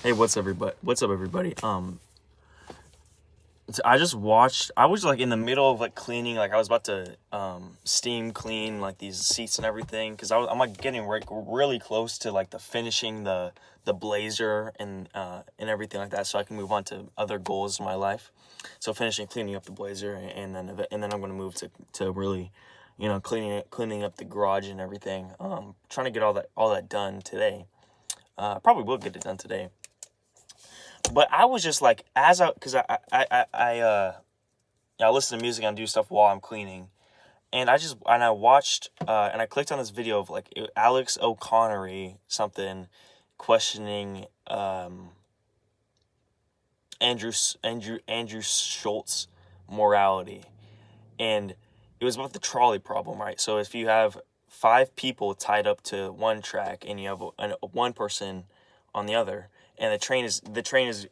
Hey, what's everybody? What's up, everybody? I just watched. I was like in the middle of like cleaning. Like I was about to steam clean like these seats and everything because I'm like getting really close to like the finishing the blazer and everything like that, so I can move on to other goals in my life. So finishing cleaning up the blazer and then I'm gonna move to really, cleaning up the garage and everything. Trying to get all that done today. Probably will get it done today. But I was just like, because I listen to music and do stuff while I'm cleaning, and I watched and I clicked on this video of like Alex O'Connery something questioning Andrew Schultz morality, and it was about the trolley problem, right? So if you have five people tied up to one track and you have one person on the other, and the train is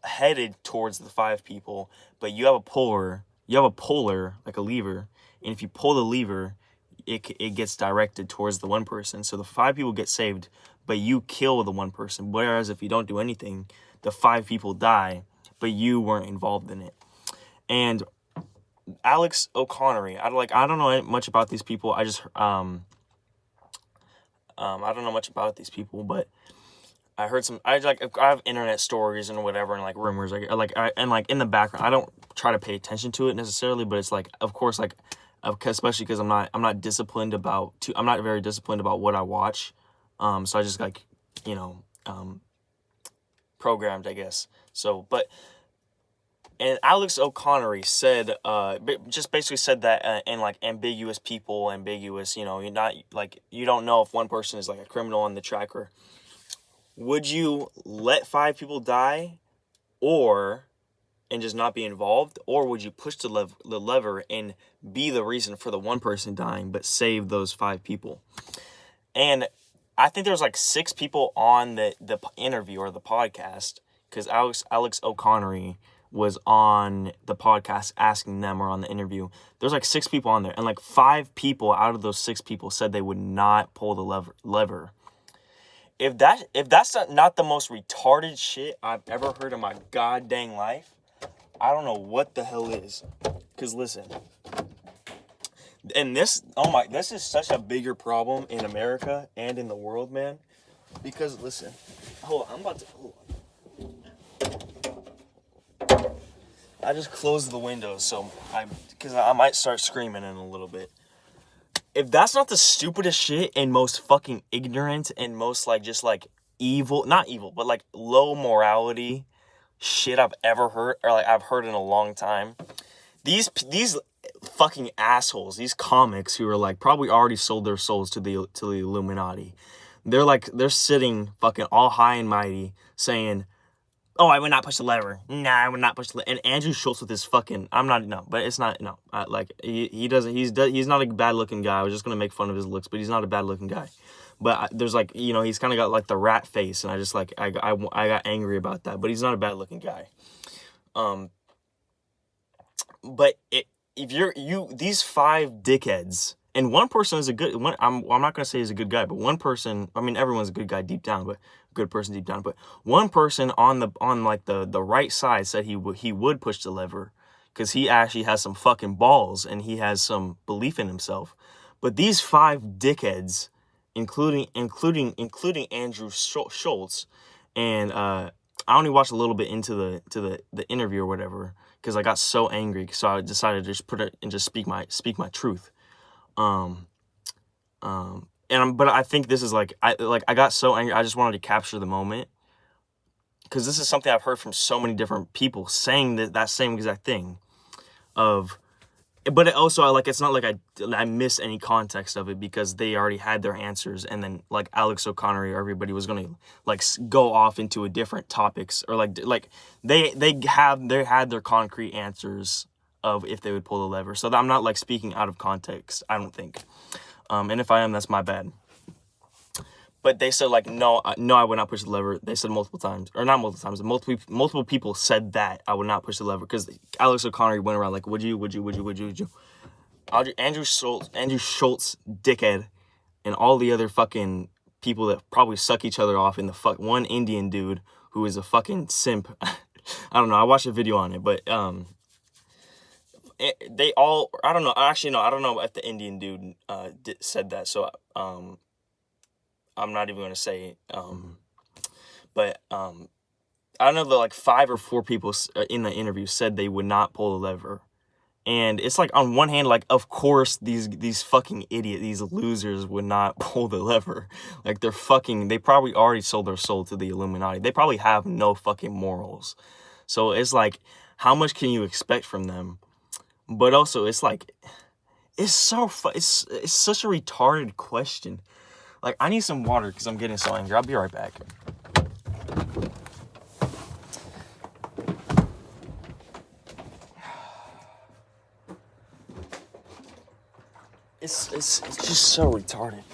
headed towards the five people, but you have a puller like a lever, and if you pull the lever, it gets directed towards the one person. So the five people get saved, but you kill the one person. Whereas if you don't do anything, the five people die, but you weren't involved in it. And Alex O'Connery, I don't know much about these people. I don't know much about these people, but I heard I have internet stories and whatever and like rumors and like in the background. I don't try to pay attention to it necessarily, but it's like, of course, like especially because I'm not disciplined I'm not very disciplined about what I watch. So I just like, you know, programmed, I guess. So, but. And Alex O'Connery said, just basically said that in like ambiguous, you don't know if one person is like a criminal on the track. Or would you let five people die, and just not be involved, or would you push the lever and be the reason for the one person dying, but save those five people? And I think there was like six people on the interview or the podcast, because Alex O'Connery was on the podcast asking them, or on the interview. There's like six people on there, and like five people out of those six people said they would not pull the lever. If that's not the most retarded shit I've ever heard in my goddamn life, I don't know what the hell is. Cause listen, and this is such a bigger problem in America and in the world, man. Because listen, hold on, I just closed the windows because I might start screaming in a little bit. If that's not the stupidest shit and most fucking ignorant and most like just like evil, not evil, but like low morality shit I've ever heard, or like I've heard in a long time. These fucking assholes, these comics who are like probably already sold their souls to the Illuminati. They're sitting fucking all high and mighty saying, "Oh, I would not push the lever. Nah, I would not push the lever." And Andrew Schultz with his fucking, he doesn't, he's not a bad looking guy. I was just going to make fun of his looks, but he's not a bad looking guy. But there's like, he's kind of got like the rat face, and I just like, I got angry about that, but he's not a bad looking guy. But these five dickheads, and one person is a good one. I'm not gonna say he's a good guy, but one person. I mean, everyone's a good guy deep down, but good person deep down. But one person on the right side said he would push the lever because he actually has some fucking balls and he has some belief in himself. But these five dickheads, including Andrew Schultz, and I only watched a little bit into the interview or whatever, because I got so angry, so I decided to just put it and just speak my truth. But I think this is like I got so angry, I just wanted to capture the moment, because this is something I've heard from so many different people saying that same exact thing. But it also, it's not like I missed any context of it, because they already had their answers, and then like Alex O'Connery or everybody was gonna like go off into a different topics, or like they had their concrete answers of if they would pull the lever. So I'm not like speaking out of context, I don't think. And if I am, that's my bad. But they said like, no, I would not push the lever. They said multiple times, or not multiple times, multiple people said that I would not push the lever, because Alex O'Connery went around like, would you? Andrew Schultz, dickhead, and all the other fucking people that probably suck each other off, and the one Indian dude who is a fucking simp. I don't know. I watched a video on it, but they all, I don't know. Actually, no, I don't know if the Indian dude said that. So I'm not even gonna say. But I don't know, that like 5 or 4 people in the interview said they would not pull the lever. And it's like, on one hand, like, of course these fucking these losers would not pull the lever. Like, they probably already sold their soul to the Illuminati. They probably have no fucking morals. So it's like, how much can you expect from them? But also, it's like, it's such a retarded question. Like, I need some water because I'm getting so angry. I'll be right back. It's just so retarded.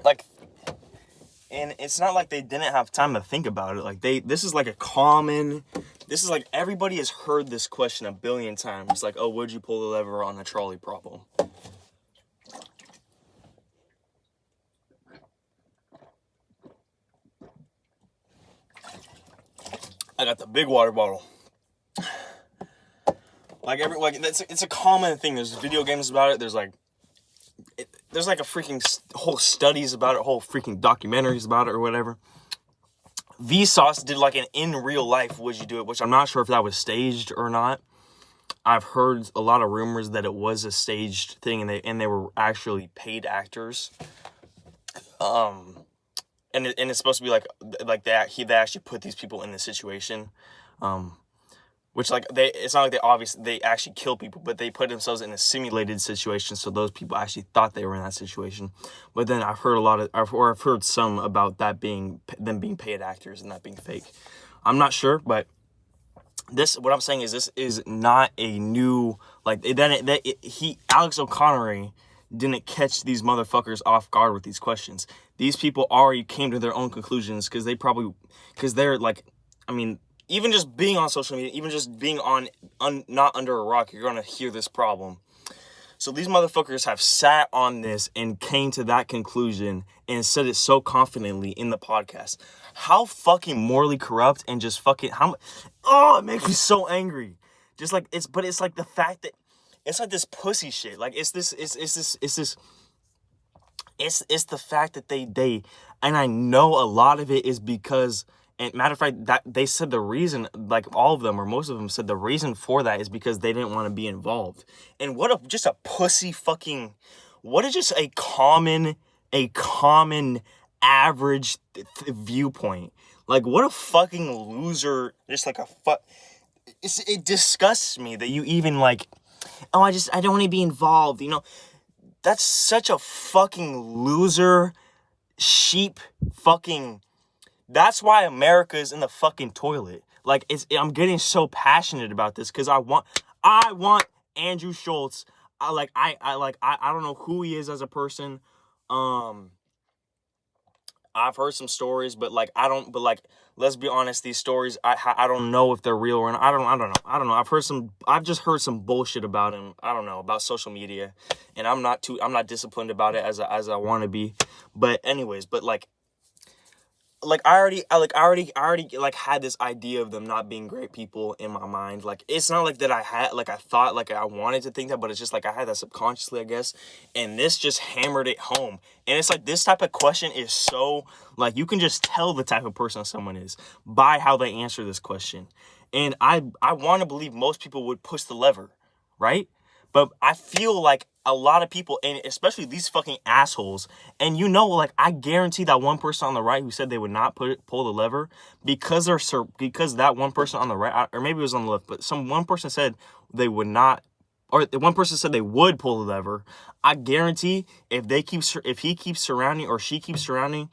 Like, and it's not like they didn't have time to think about it. Like, this is like everybody has heard this question a billion times. It's like, oh, would you pull the lever on a trolley problem? I got the big water bottle. It's a common thing. There's video games about it. There's like a freaking whole studies about it, whole freaking documentaries about it or whatever. Vsauce did like an in real life would you do it, which I'm not sure if that was staged or not. I've heard a lot of rumors that it was a staged thing, and they were actually paid actors. And it's supposed to be like that. They actually put these people in this situation. Which, like, it's not like they actually kill people, but they put themselves in a simulated situation, so those people actually thought they were in that situation. But then I've heard some about that being them being paid actors and that being fake. I'm not sure, but what I'm saying is this is not a new, like, Alex O'Connor didn't catch these motherfuckers off guard with these questions. These people already came to their own conclusions because they're like, I mean, even just being on social media, even just being not under a rock, you're going to hear this problem. So these motherfuckers have sat on this and came to that conclusion and said it so confidently in the podcast. How fucking morally corrupt and just fucking, it makes me so angry. Just like, it's like the fact that, it's like this pussy shit. Like, it's the fact that they, and I know a lot of it is because, and matter of fact, that they said the reason, like all of them or most of them said the reason for that is because they didn't want to be involved. And what a pussy fucking, what is just a common average viewpoint. Like, what a fucking loser, just like it disgusts me that you even like, oh, I don't want to be involved, you know? That's such a fucking loser, sheep fucking. That's why America is in the fucking toilet. Like, I'm getting so passionate about this because I want Andrew Schultz. I don't know who he is as a person. I've heard some stories, but let's be honest, these stories, I don't know if they're real or not. I don't know. I've just heard some bullshit about him. I don't know, about social media, and I'm not disciplined about it as I want to be. But anyways, I already had this idea of them not being great people in my mind. Like, it's not like that I thought, like, I wanted to think that, but it's just like I had that subconsciously, I guess. And this just hammered it home. And it's like, this type of question is so, like, you can just tell the type of person someone is by how they answer this question. And I want to believe most people would push the lever, right? But I feel like a lot of people, and especially these fucking assholes, and like, I guarantee that one person on the right who said they would not pull the lever because that one person on the right, or maybe it was on the left, but one person said they would not, or one person said they would pull the lever. I guarantee if he keeps surrounding or she keeps surrounding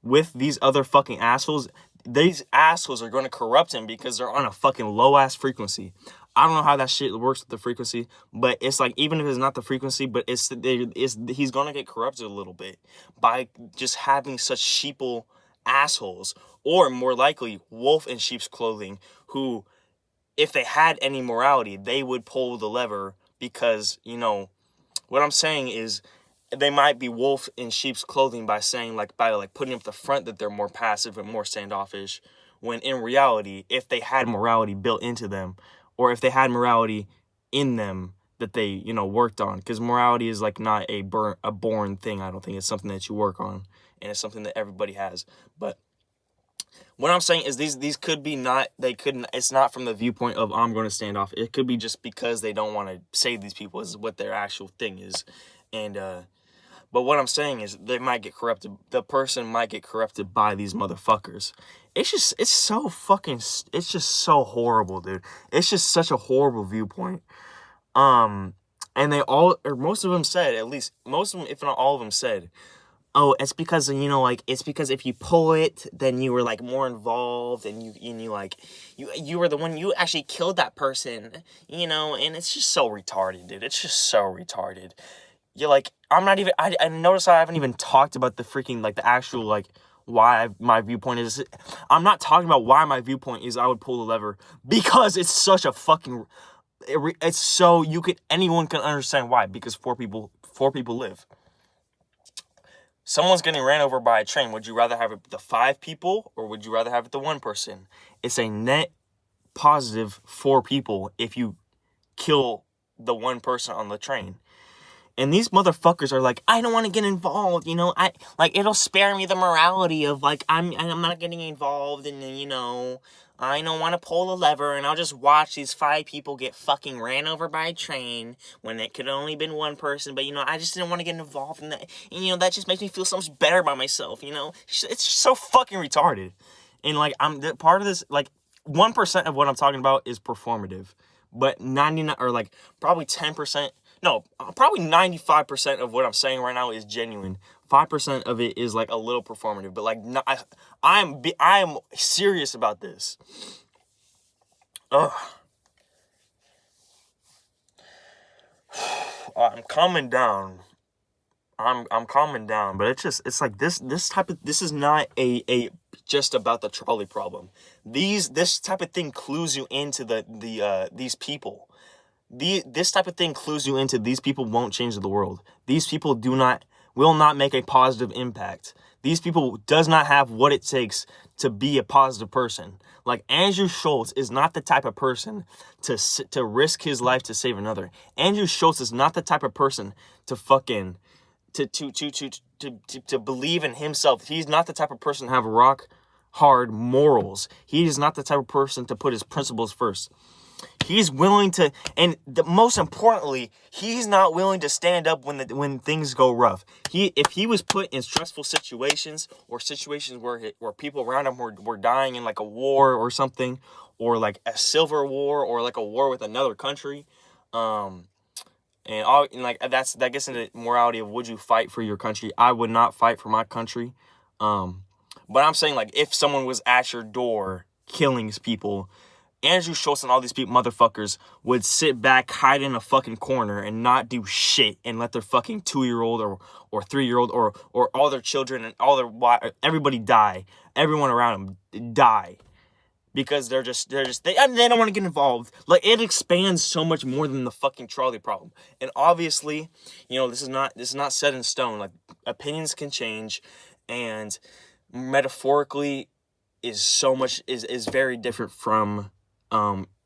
with these other fucking assholes, these assholes are going to corrupt him because they're on a fucking low ass frequency. I don't know how that shit works with the frequency, but it's like, even if it's not the frequency, but he's going to get corrupted a little bit by just having such sheeple assholes, or more likely wolf in sheep's clothing, who, if they had any morality, they would pull the lever because, what I'm saying is they might be wolf in sheep's clothing by saying by putting up the front that they're more passive and more standoffish, when in reality, if they had morality built into them, or if they had morality in them that they worked on, because morality is like not a born thing. I don't think it's something that you work on, and it's something that everybody has. But what I'm saying is these could be not, they couldn't, it's not from the viewpoint of I'm going to stand off. It could be just because they don't want to save these people is what their actual thing is. And but what I'm saying is they might get corrupted. The person might get corrupted by these motherfuckers. It's just so horrible, dude. It's just such a horrible viewpoint. And they all, or most of them said, at least most of them, if not all of them said, oh, it's because, it's because if you pull it, then you were like more involved, and you were the one, you actually killed that person, and it's just so retarded, dude. It's just so retarded. You're like, I'm not even, I notice I haven't even talked about the freaking, the actual, why my viewpoint is. I'm not talking about why my viewpoint is I would pull the lever, because it's such a fucking, it's so, anyone can understand why, because four people live. Someone's getting ran over by a train. Would you rather have it the 5 people, or would you rather have it the 1 person? It's a net positive 4 people if you kill the 1 person on the train. And these motherfuckers are like, I don't want to get involved, it'll spare me the morality of, I'm not getting involved, and, I don't want to pull the lever, and I'll just watch these 5 people get fucking ran over by a train when it could only been 1 person, but, I just didn't want to get involved in that, and, that just makes me feel so much better about myself, It's just so fucking retarded. And, I'm part of this, 1% of what I'm talking about is performative, but 99, or, probably 10%, no, probably 95% of what I'm saying right now is genuine. 5% of it is, a little performative, but, I am serious about this. Ugh. I'm calming down. I'm calming down, but it's like this is not a just about the trolley problem. This type of thing clues you into these people. This type of thing clues you into these people won't change the world. These people will not make a positive impact. These people does not have what it takes to be a positive person. Andrew Schultz is not the type of person to risk his life to save another. Andrew Schultz is not the type of person to fucking to believe in himself. He's not the type of person to have rock hard morals. He is not the type of person to put his principles first. He's willing to, and most importantly, he's not willing to stand up when things go rough. If he was put in stressful situations, or situations where people around him were dying in a war or something, or a civil war, or a war with another country, that gets into morality of, would you fight for your country? I would not fight for my country, but I'm saying if someone was at your door killing people, Andrew Schultz and all these people, motherfuckers, would sit back, hide in a fucking corner, and not do shit, and let their fucking 2-year-old or 3-year-old or all their children and everybody die. Everyone around them die. Because they don't want to get involved. It expands so much more than the fucking trolley problem. And obviously, this is not set in stone. Opinions can change, and metaphorically is very different from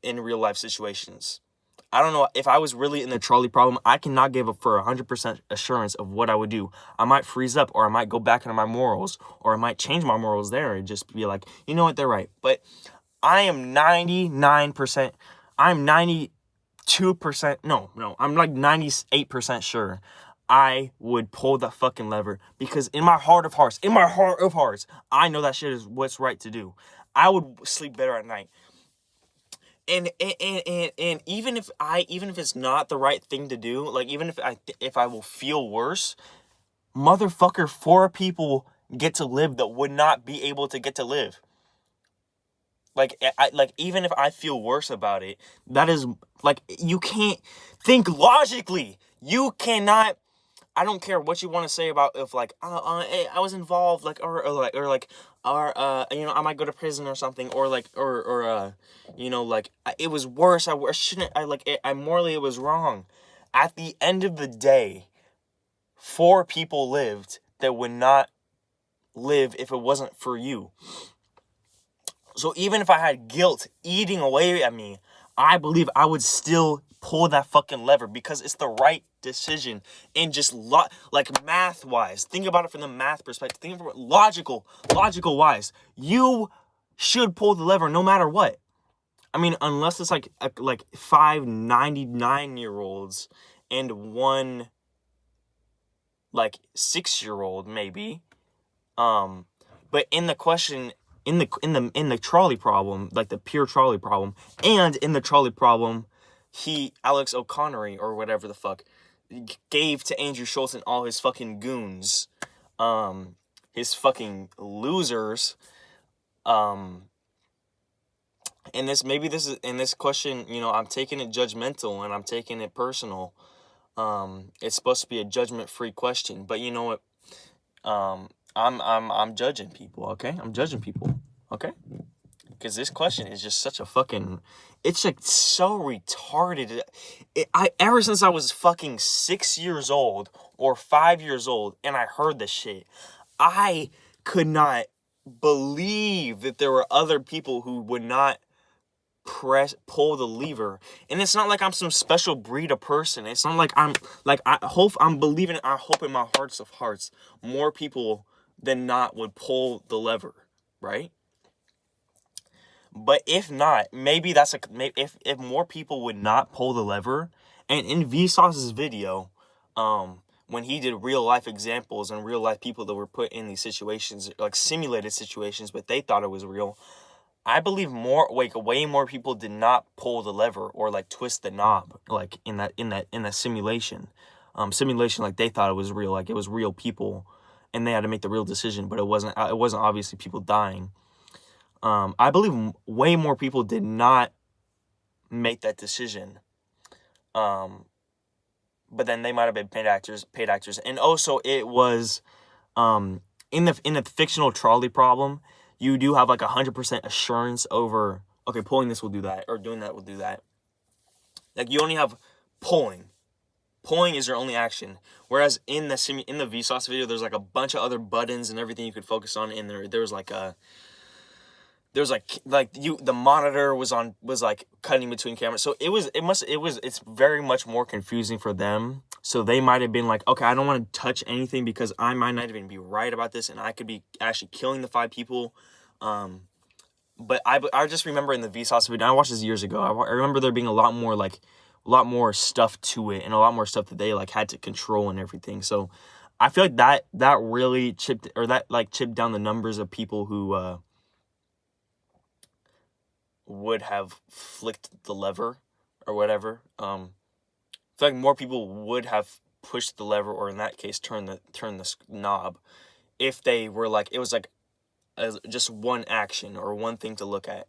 in real life situations. I don't know, if I was really in the trolley problem, I cannot give up for 100% assurance of what I would do. I might freeze up, or I might go back into my morals, or I might change my morals there and just be like, you know what, they're right. But I am 99%, I'm 92%, no, I'm 98% sure I would pull that fucking lever, because in my heart of hearts, I know that shit is what's right to do. I would sleep better at night. And even if it's not the right thing to do, even if I will feel worse, motherfucker, 4 people get to live that would not be able to get to live. Even if I feel worse about it, that is, you can't think logically. You cannot. I don't care what you want to say about if hey, I was involved, I might go to prison or something, or it was worse. I shouldn't. Morally it was wrong. At the end of the day, 4 people lived that would not live if it wasn't for you. So even if I had guilt eating away at me, I believe I would still pull that fucking lever because it's the right decision. And just like math wise, think about it from the math perspective. Think from logical wise. You should pull the lever no matter what. I mean, unless it's like 5 99-year-olds and 1 like 6-year-old maybe. But in the question, in the trolley problem, like the pure trolley problem, and in the trolley problem, Alex O'Connor or whatever the fuck gave to Andrew Schultz and all his fucking goons, his fucking losers, and in this question, you know, I'm taking it judgmental and I'm taking it personal. It's supposed to be a judgment-free question, but you know what? I'm judging people, okay? I'm judging people, okay? Because this question is just such a fucking, it's like so retarded. Ever since I was fucking 6 years old or 5 years old and I heard this shit, I could not believe that there were other people who would not pull the lever. And it's not like I'm some special breed of person. It's not like I hope in my hearts of hearts more people than not would pull the lever, right? But if not, maybe if more people would not pull the lever. And in Vsauce's video, when he did real life examples and real life people that were put in these situations, like simulated situations, but they thought it was real, I believe way more people did not pull the lever or like twist the knob, like in that simulation. Simulation, like they thought it was real, like it was real people, and they had to make the real decision, but it wasn't obviously people dying. I believe way more people did not make that decision. But then they might have been paid actors, and also it was, in the fictional trolley problem, you do have like 100% assurance over, okay, pulling this will do that, or doing that will do that. Like you only have pulling. Pulling is your only action. Whereas in the Vsauce video, there's like a bunch of other buttons and everything you could focus on. And there was like the monitor was like cutting between cameras. So it's very much more confusing for them. So they might have been like, okay, I don't want to touch anything because I might not even be right about this, and I could be actually killing the 5 people. But I just remember in the Vsauce video, I watched this years ago. I remember there being a lot more stuff to it, and a lot more stuff that they like had to control and everything. So I feel like that really chipped down the numbers of people who would have flicked the lever or whatever. I feel like more people would have pushed the lever, or in that case, turn the knob, if they were like, it was like just one action or one thing to look at.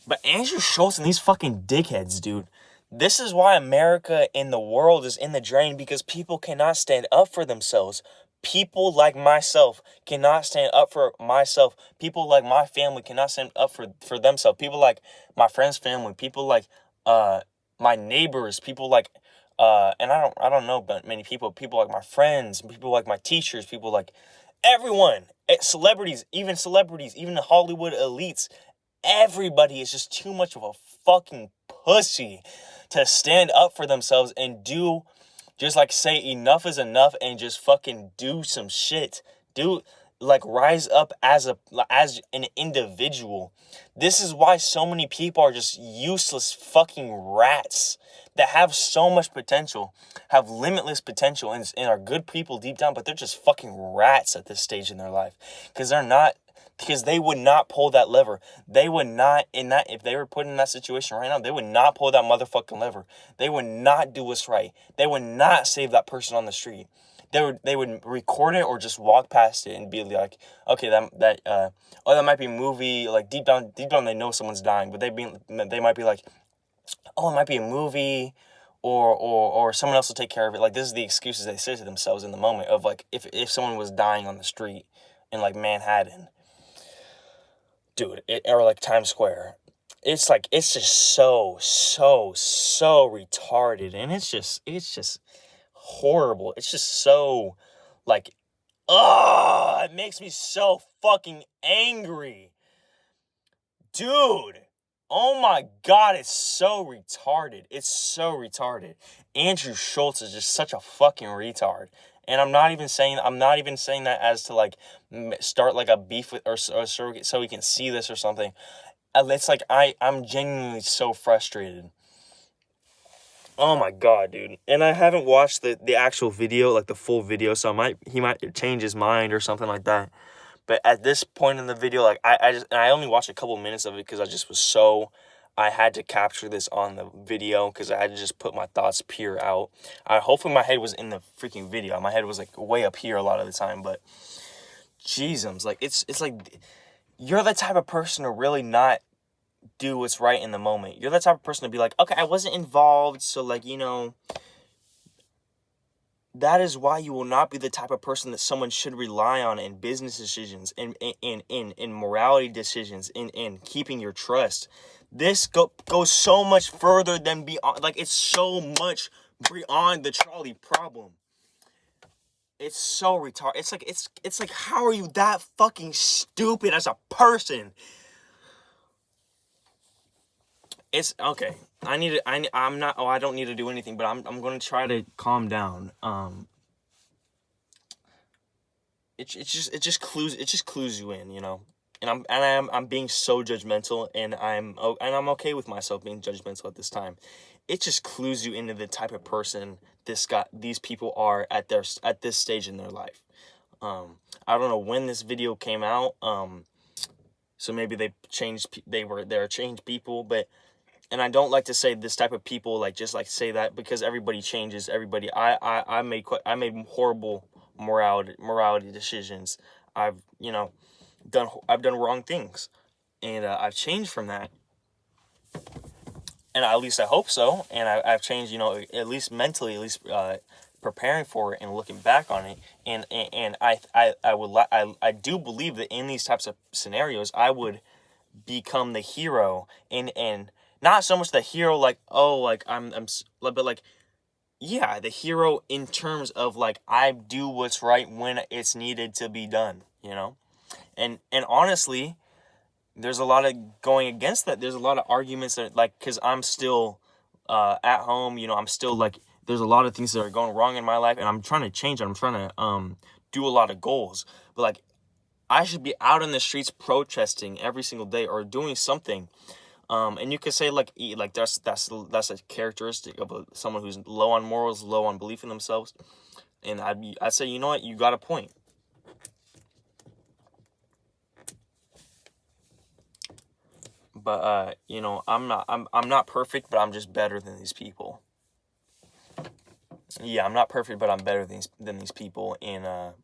But Andrew Schultz and these fucking dickheads, dude. This is why America and the world is in the drain, because people cannot stand up for themselves. People like myself cannot stand up for myself. People like my family cannot stand up for themselves. People like my friend's family. People like my neighbors. People like and I don't know but many people. People like my friends. People like my teachers. People like everyone. Celebrities, even the Hollywood elites. Everybody is just too much of a fucking pussy to stand up for themselves and do. Just like say enough is enough and just fucking do some shit. Rise up as an individual. This is why so many people are just useless fucking rats that have so much potential, have limitless potential, and are good people deep down, but they're just fucking rats at this stage in their life. Because they would not pull that lever. They would not, if they were put in that situation right now, they would not pull that motherfucking lever. They would not do what's right. They would not save that person on the street. They would record it or just walk past it and be like, okay, that might be a movie. Like deep down they know someone's dying, but they might be like, oh, it might be a movie, or someone else will take care of it. Like this is the excuses they say to themselves in the moment of like if someone was dying on the street in like Manhattan. Dude, or like Times Square, it's like, it's just so retarded, and it's just horrible. It's just so, like, it makes me so fucking angry. Dude, oh my God, it's so retarded. It's so retarded. Andrew Schultz is just such a fucking retard. And I'm not even saying that as to, like, start like a beef with, or so we can see this or something. It's like, I'm genuinely so frustrated. Oh my God, dude. And I haven't watched the actual video, like the full video, so he might change his mind or something like that. But at this point in the video, like, I only watched a couple minutes of it because I had to capture this on the video because I had to just put my thoughts pure out. Hopefully my head was in the freaking video. My head was, like, way up here a lot of the time, but Jesus, like, it's like, you're the type of person to really not do what's right in the moment. You're the type of person to be like, okay, I wasn't involved, so, like, that is why you will not be the type of person that someone should rely on in business decisions, in morality decisions, in keeping your trust. This goes so much further than beyond, like, it's so much beyond the trolley problem. It's so retarded. It's like, how are you that fucking stupid as a person? It's okay. I don't need to do anything, but I'm going to try to calm down. It just clues you in, And I'm being so judgmental, and I'm okay with myself being judgmental at this time. It just clues you into the type of person these people are at this stage in their life. I don't know when this video came out. So maybe they're changed people, but. And I don't like to say this type of people, like, just like say that, because everybody changes. I made horrible morality decisions. I've done wrong things, and I've changed from that. And at least I hope so. And I've changed, at least mentally, at least preparing for it and looking back on it. And I do believe that in these types of scenarios, I would become the hero, and not so much the hero, like, oh, like, but, like, yeah, the hero in terms of, like, I do what's right when it's needed to be done, and honestly, there's a lot of going against that. There's a lot of arguments that, like, because I'm still at home, I'm still, like, there's a lot of things that are going wrong in my life, and I'm trying to change it. I'm trying to do a lot of goals, but, like, I should be out in the streets protesting every single day or doing something. And you could say, like, that's a characteristic of someone who's low on morals, low on belief in themselves. And I'd say, you know what, you got a point. But I'm not perfect, but I'm just better than these people. Yeah, I'm not perfect, but I'm better than these people in at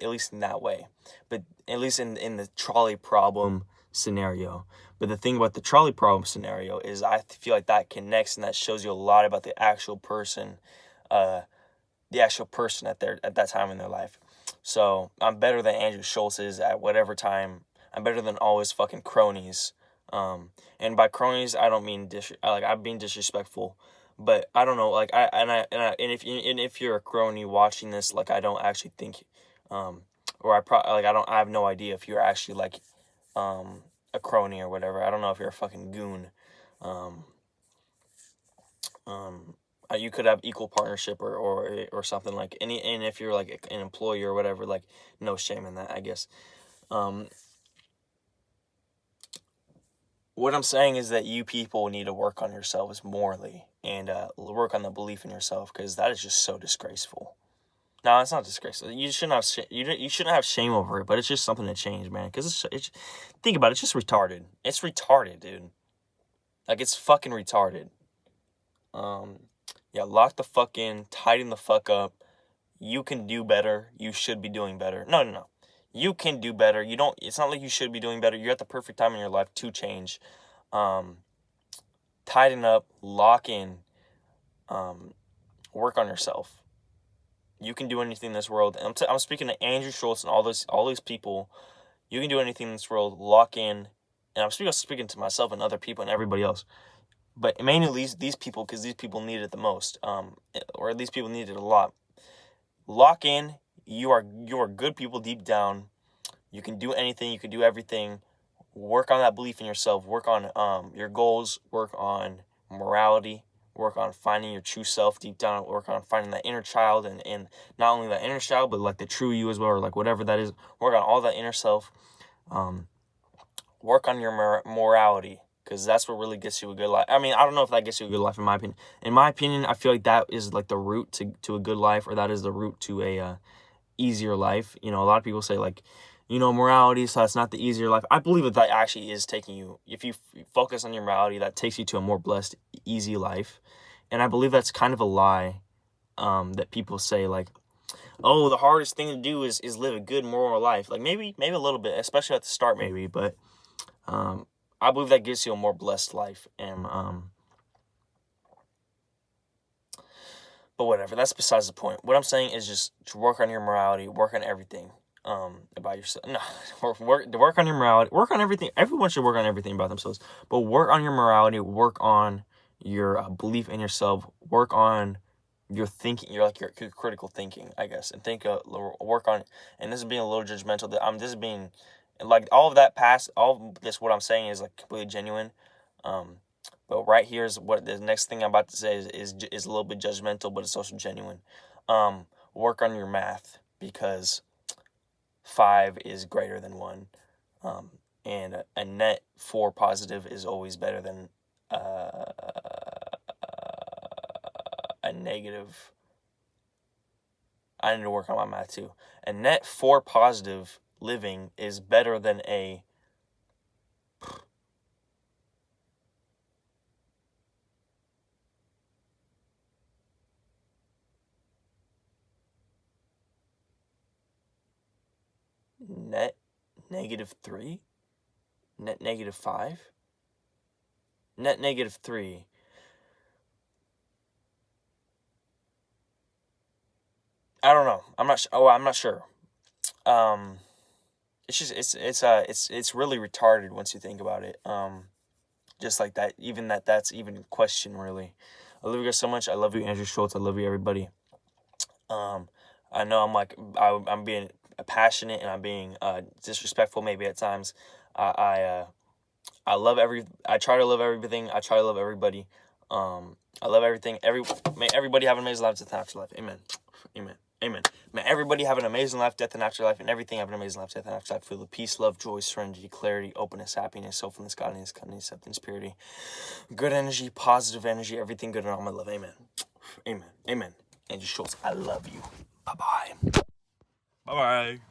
least in that way. But at least in the trolley problem scenario. But the thing about the trolley problem scenario is I feel like that connects, and that shows you a lot about the actual person at that time in their life. So I'm better than Andrew Schultz is at whatever time. I'm better than all his fucking cronies. And by cronies, I don't mean I'm being disrespectful, but I don't know, like, if you're a crony watching this, like, I don't actually think, or I have no idea if you're actually, like, a crony or whatever. I don't know if you're a fucking goon. You could have equal partnership or something, like, and if you're, like, an employee or whatever, like, no shame in that, I guess. What I'm saying is that you people need to work on yourselves morally and work on the belief in yourself, because that is just so disgraceful. No, it's not disgraceful. You shouldn't have shame over it, but it's just something to change, man. Because think about it, it's just retarded. It's retarded, dude. Like, it's fucking retarded. Yeah, lock the fuck in, tighten the fuck up. You can do better. You should be doing better. No. You can do better. It's not like you should be doing better. You're at the perfect time in your life to change. Tighten up, lock in, work on yourself. You can do anything in this world. And I'm speaking to Andrew Schultz and all these people. You can do anything in this world. Lock in, and I'm speaking to myself and other people and everybody else, but mainly these people, because these people need it the most, or these people need it a lot. Lock in. You are good people deep down. You can do anything. You can do everything. Work on that belief in yourself. Work on your goals. Work on morality. Work on finding your true self deep down. Work on finding that inner child, and not only that inner child, but like the true you as well, or like whatever that is. Work on all that inner self. Work on your morality, because that's what really gets you a good life. I mean, I don't know if that gets you a good life in my opinion. In my opinion, I feel like that is like the route to a good life, or that is the route to a easier life. You know, a lot of people say like, you know, morality, so that's not the easier life. I believe that actually is taking you, if you focus on your morality, that takes you to a more blessed, easy life. And I believe that's kind of a lie, that people say like, oh, the hardest thing to do is live a good moral life. Like maybe a little bit, especially at the start maybe, but I believe that gives you a more blessed life. And but whatever, that's besides the point. What I'm saying is just to work on your morality, work on everything about yourself. No, work on your morality, work on everything. Everyone should work on everything about themselves, but work on your morality, work on your belief in yourself, work on your thinking, your critical thinking, I guess, and work on. And this is being a little judgmental. This is being like all of that past, all of this. What I'm saying is like completely genuine. But right here is what the next thing I'm about to say is a little bit judgmental, but it's also genuine. Work on your math, because 5 is greater than 1. And a net 4 positive is always better than a negative. I need to work on my math too. A net 4 positive living is better than a net -3, net -5, net -3. I don't know. I'm not. I'm not sure. It's just it's really retarded once you think about it. Just like that. Even that's even a question really. I love you guys so much. I love you, Andrew Schultz. I love you, everybody. I know I'm being passionate, and I'm being disrespectful maybe at times. I try to love everything. I try to love everybody. I love everything. May everybody have an amazing life, death, and afterlife. Amen. Amen. Amen. May everybody have an amazing life, death, and afterlife, and everything have an amazing life, death, and afterlife. Feel the peace, love, joy, serenity, clarity, openness, happiness, soulfulness, godliness, kindness, acceptance, purity, good energy, positive energy, everything good and all my love. Amen. Amen. Amen. Andrew Schultz, I love you. Bye-bye. Bye-bye.